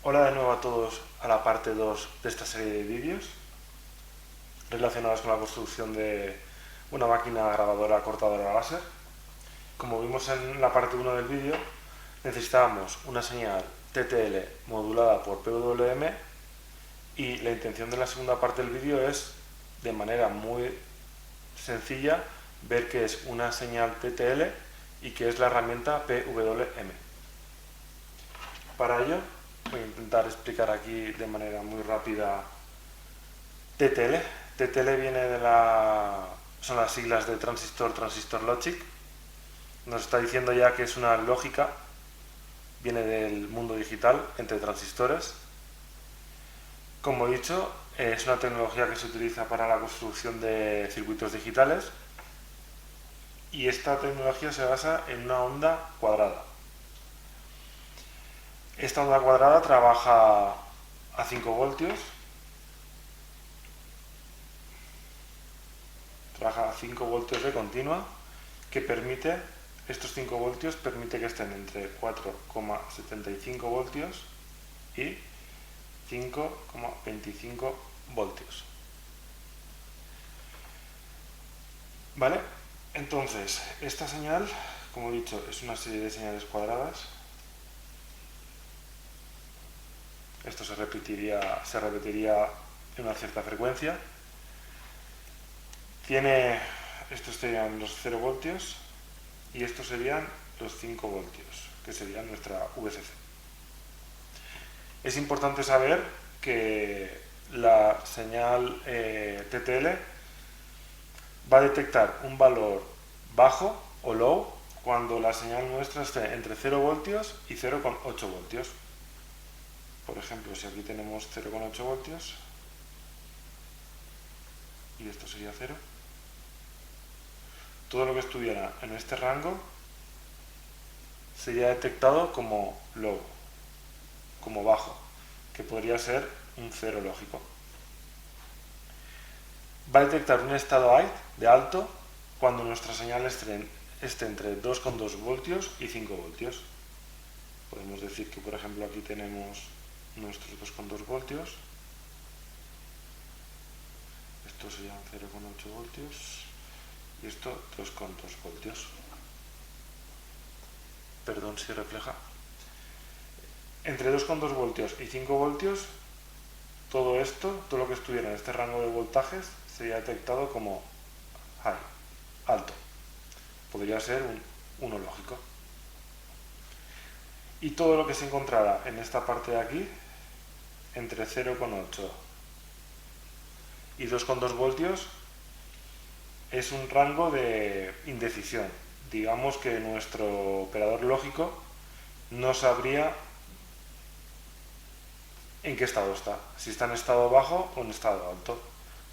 Hola de nuevo a todos a la parte 2 de esta serie de vídeos relacionados con la construcción de una máquina grabadora cortadora láser. Como vimos en la parte 1 del vídeo, necesitábamos una señal TTL modulada por PWM y la intención de la segunda parte del vídeo es, de manera muy sencilla, ver qué es una señal TTL y qué es la herramienta PWM. Para ello voy a intentar explicar aquí de manera muy rápida TTL. TTL viene son las siglas de transistor logic. Nos está diciendo ya que es una lógica, viene del mundo digital entre transistores. Como he dicho, es una tecnología que se utiliza para la construcción de circuitos digitales y esta tecnología se basa en una onda cuadrada. Esta onda cuadrada trabaja a 5 voltios. Trabaja a 5 voltios de continua, que permite, estos 5 voltios permite que estén entre 4,75 voltios y 5,25 voltios. ¿Vale? Entonces, esta señal, como he dicho, es una serie de señales cuadradas. Esto se repetiría en una cierta frecuencia. Estos serían los 0 voltios y estos serían los 5 voltios, que serían nuestra VCC. Es importante saber que la señal TTL va a detectar un valor bajo o low cuando la señal nuestra esté entre 0 voltios y 0,8 voltios. Por ejemplo, si aquí tenemos 0,8 voltios y esto sería 0, todo lo que estuviera en este rango sería detectado como low, como bajo, que podría ser un 0 lógico. Va a detectar un estado de alto cuando nuestra señal esté entre 2,2 voltios y 5 voltios. Podemos decir que, por ejemplo, aquí tenemos nuestros 2,2 voltios. Estos serían 0,8 voltios y esto 2,2 voltios. Perdón si refleja. Entre 2,2 voltios y 5 voltios, todo lo que estuviera en este rango de voltajes sería detectado como high, alto. Podría ser un 1 lógico. Y todo lo que se encontrara en esta parte de aquí, entre 0,8 y 2,2 voltios, es un rango de indecisión. Digamos que nuestro operador lógico no sabría en qué estado está, si está en estado bajo o en estado alto,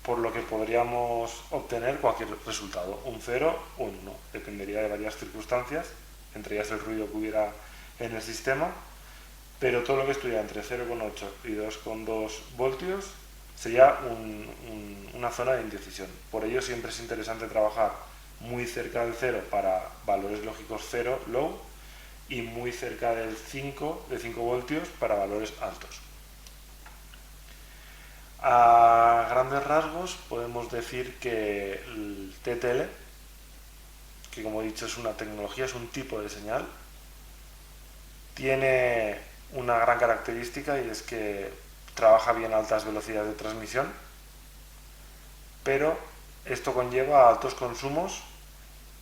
por lo que podríamos obtener cualquier resultado, un 0 o un 1, dependería de varias circunstancias, entre ellas el ruido que hubiera en el sistema, pero todo lo que estuviera entre 0,8 y 2,2 voltios sería una zona de indecisión. Por ello siempre es interesante trabajar muy cerca del 0 para valores lógicos 0, low, y muy cerca de 5 voltios para valores altos. A grandes rasgos podemos decir que el TTL, que como he dicho es una tecnología, es un tipo de señal, tiene una gran característica y es que trabaja bien a altas velocidades de transmisión, pero esto conlleva altos consumos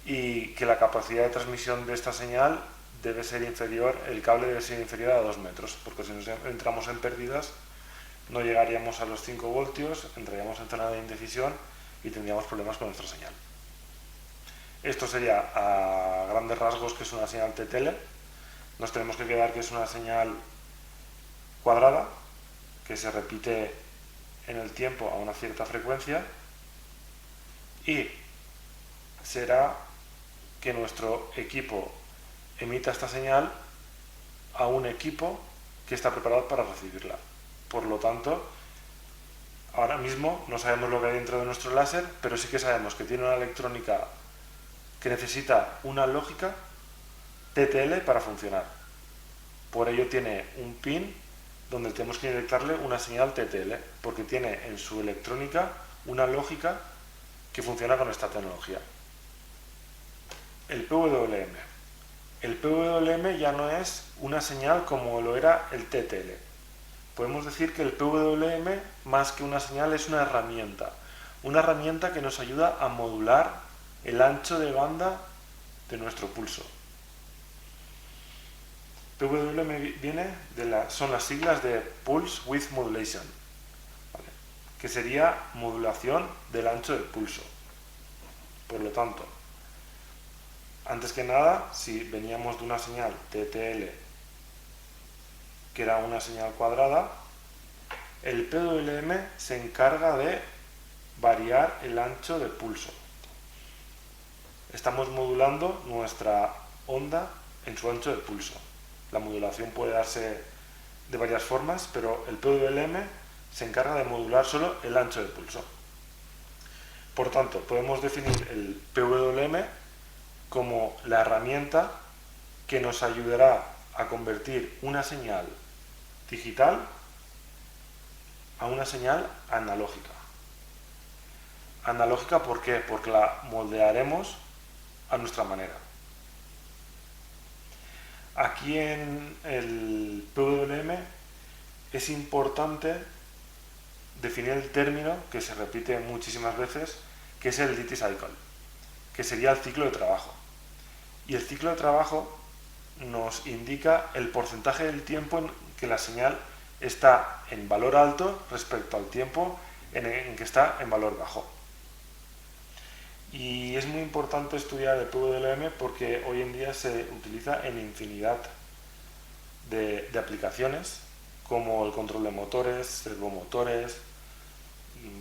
y que la capacidad de transmisión de esta señal debe ser inferior, el cable debe ser inferior a 2 metros, porque si nos entramos en pérdidas no llegaríamos a los 5 voltios, entraríamos en zona de indecisión y tendríamos problemas con nuestra señal. Esto sería a grandes rasgos que es una señal TTL. Nos tenemos que quedar que es una señal cuadrada que se repite en el tiempo a una cierta frecuencia y será que nuestro equipo emita esta señal a un equipo que está preparado para recibirla. Por lo tanto, ahora mismo no sabemos lo que hay dentro de nuestro láser, pero sí que sabemos que tiene una electrónica que necesita una lógica TTL para funcionar. Por ello tiene un pin donde tenemos que inyectarle una señal TTL, porque tiene en su electrónica una lógica que funciona con esta tecnología. El PWM. El PWM ya no es una señal como lo era el TTL. Podemos decir que el PWM, más que una señal, es una herramienta que nos ayuda a modular el ancho de banda de nuestro pulso. PWM son las siglas de Pulse Width Modulation, ¿vale? Que sería modulación del ancho del pulso. Por lo tanto, antes que nada, si veníamos de una señal TTL, que era una señal cuadrada, el PWM se encarga de variar el ancho del pulso. Estamos modulando nuestra onda en su ancho de pulso. La modulación puede darse de varias formas, pero el PWM se encarga de modular solo el ancho de pulso. Por tanto, podemos definir el PWM como la herramienta que nos ayudará a convertir una señal digital a una señal analógica. Analógica, ¿por qué? Porque la moldearemos a nuestra manera. Aquí en el PWM es importante definir el término que se repite muchísimas veces, que es el duty cycle, que sería el ciclo de trabajo. Y el ciclo de trabajo nos indica el porcentaje del tiempo en que la señal está en valor alto respecto al tiempo en que está en valor bajo. Y es muy importante estudiar el PWM porque hoy en día se utiliza en infinidad de aplicaciones, como el control de motores, servomotores,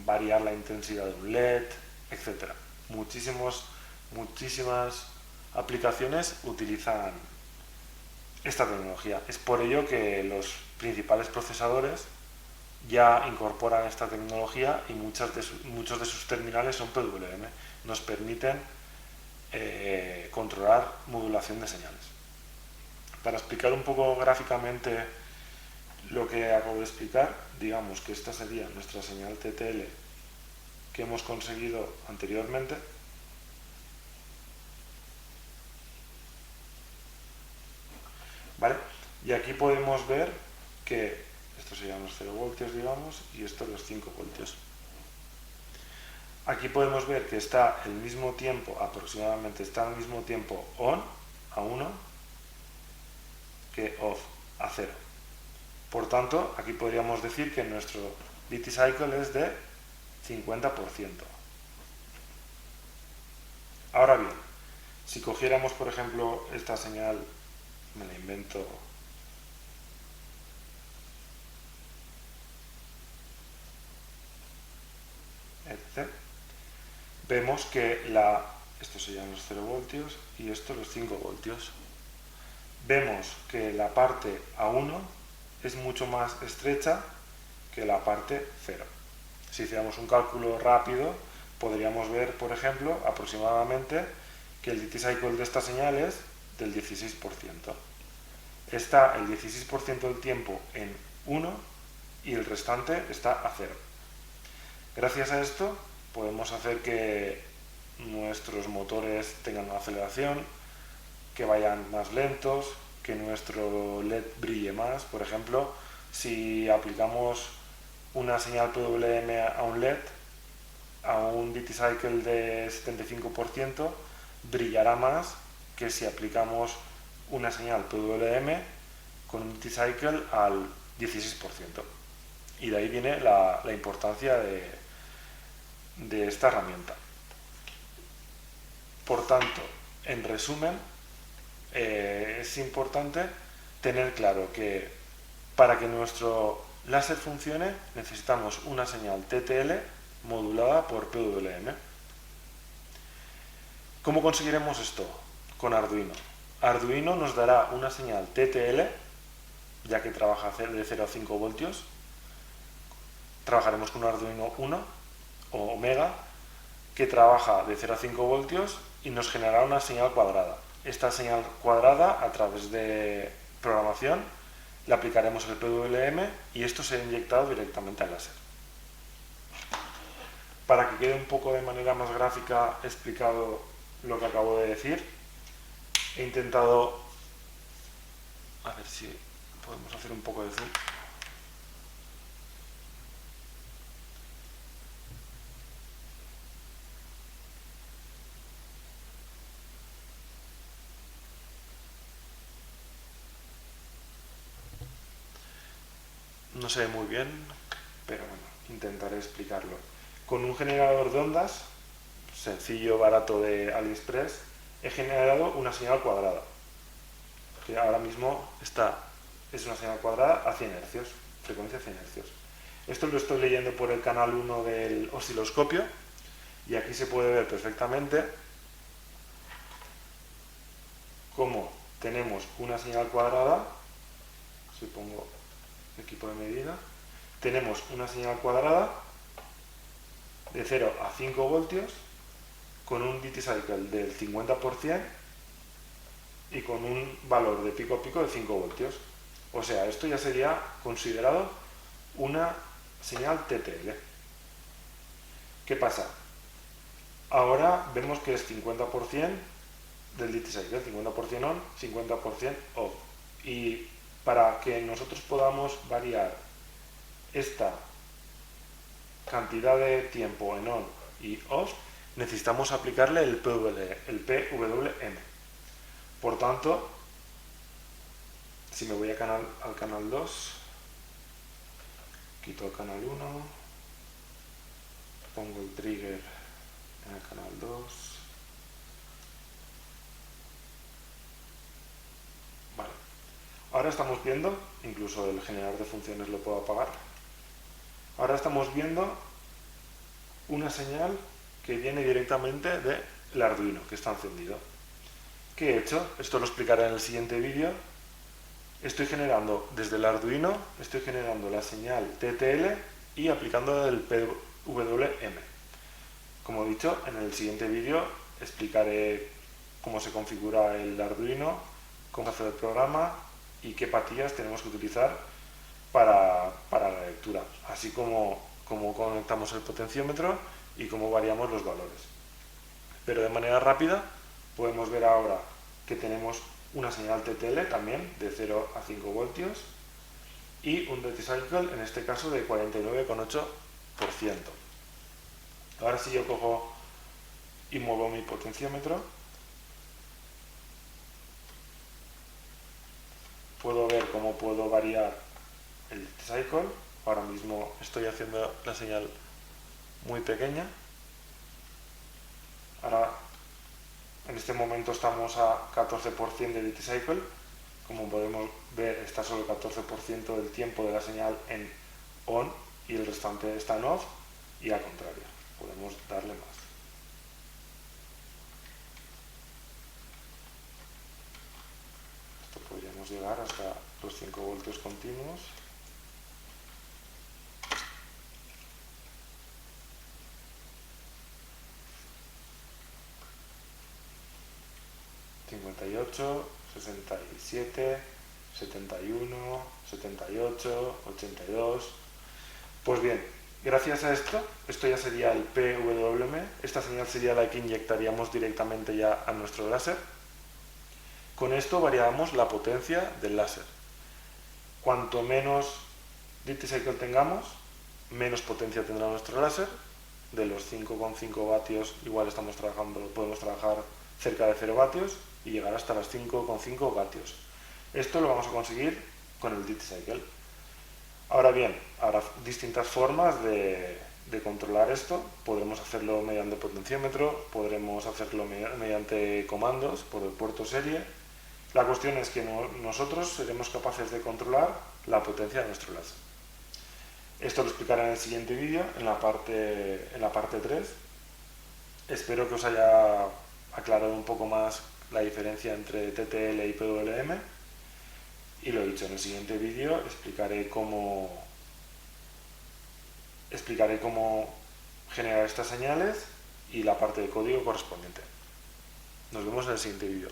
variar la intensidad de un LED, etc. Muchísimas aplicaciones utilizan esta tecnología. Es por ello que los principales procesadores ya incorporan esta tecnología y muchos de sus terminales son PWM. Nos permiten controlar modulación de señales. Para explicar un poco gráficamente lo que acabo de explicar, digamos que esta sería nuestra señal TTL que hemos conseguido anteriormente. ¿Vale? Y aquí podemos ver que estos serían los 0 voltios, digamos, y estos los 5 voltios. Aquí podemos ver que está el mismo tiempo, aproximadamente está al mismo tiempo on a 1 que off a 0. Por tanto, aquí podríamos decir que nuestro duty cycle es de 50%. Ahora bien, si cogiéramos, por ejemplo, esta señal, me la invento, vemos que estos serían los 0 voltios y estos los 5 voltios. Vemos que la parte A1 es mucho más estrecha que la parte 0. Si hiciéramos un cálculo rápido, podríamos ver, por ejemplo, aproximadamente que el duty cycle de esta señal es del 16%. Está el 16% del tiempo en 1 y el restante está a 0. Gracias a esto podemos hacer que nuestros motores tengan una aceleración, que vayan más lentos, que nuestro LED brille más. Por ejemplo, si aplicamos una señal PWM a un LED, a un duty cycle de 75%, brillará más que si aplicamos una señal PWM con un duty cycle al 16%. Y de ahí viene la importancia de esta herramienta. Por tanto, en resumen, es importante tener claro que para que nuestro láser funcione necesitamos una señal TTL modulada por PWM. ¿Cómo conseguiremos esto? Con Arduino. Arduino nos dará una señal TTL, ya que trabaja de 0 a 5 voltios. Trabajaremos con un Arduino 1 o Omega, que trabaja de 0 a 5 voltios y nos generará una señal cuadrada. Esta señal cuadrada, a través de programación, le aplicaremos el PWM y esto será inyectado directamente al láser. Para que quede un poco de manera más gráfica explicado lo que acabo de decir, he intentado, a ver si podemos hacer un poco de zoom. No se ve muy bien, pero bueno, intentaré explicarlo. Con un generador de ondas, sencillo, barato de AliExpress, he generado una señal cuadrada, que ahora mismo es una señal cuadrada a 100 Hz, frecuencia 100 Hz. Esto lo estoy leyendo por el canal 1 del osciloscopio, y aquí se puede ver perfectamente cómo tenemos una señal cuadrada. Si pongo equipo de medida, tenemos una señal cuadrada de 0 a 5 voltios con un duty cycle del 50% y con un valor de pico a pico de 5 voltios. O sea, esto ya sería considerado una señal TTL. ¿Qué pasa? Ahora vemos que es 50% del duty cycle, 50% on, 50% off. Y para que nosotros podamos variar esta cantidad de tiempo en on y off, necesitamos aplicarle el PWM. Por tanto, si me voy al canal 2, quito el canal 1, pongo el trigger en el canal 2. Vale. Ahora estamos viendo, incluso el generador de funciones lo puedo apagar. Ahora estamos viendo una señal que viene directamente del Arduino, que está encendido. ¿Qué he hecho? Esto lo explicaré en el siguiente vídeo. Estoy generando desde el Arduino, estoy generando la señal TTL y aplicando el PWM. Como he dicho, en el siguiente vídeo explicaré cómo se configura el Arduino, cómo hacer el programa y qué patillas tenemos que utilizar para la lectura, así como conectamos el potenciómetro y cómo variamos los valores. Pero de manera rápida podemos ver ahora que tenemos una señal TTL también de 0 a 5 voltios y un duty cycle, en este caso, de 49,8%. Ahora si yo cojo y muevo mi potenciómetro, puedo ver cómo puedo variar el duty cycle. Ahora mismo estoy haciendo la señal muy pequeña. Ahora en este momento estamos a 14% de duty cycle. Como podemos ver, está solo el 14% del tiempo de la señal en on y el restante está en off, y al contrario, podemos darle más. Esto podríamos llegar hasta los 5 voltios continuos. ...58, 67, 71, 78, 82... Pues bien, gracias a esto ya sería el PWM, esta señal sería la que inyectaríamos directamente ya a nuestro láser. Con esto variamos la potencia del láser. Cuanto menos duty cycle tengamos, menos potencia tendrá nuestro láser. De los 5,5 vatios, igual podemos trabajar cerca de 0 vatios y llegar hasta los 5,5 vatios. Esto lo vamos a conseguir con el duty cycle. Ahora bien, habrá distintas formas de controlar esto. Podremos hacerlo mediante potenciómetro, podremos hacerlo mediante comandos por el puerto serie. La cuestión es que nosotros seremos capaces de controlar la potencia de nuestro láser. Esto lo explicaré en el siguiente vídeo, en la parte 3. Espero que os haya aclarado un poco más la diferencia entre TTL y PWM. Y lo dicho, en el siguiente vídeo explicaré cómo generar estas señales y la parte de código correspondiente. Nos vemos en el siguiente vídeo.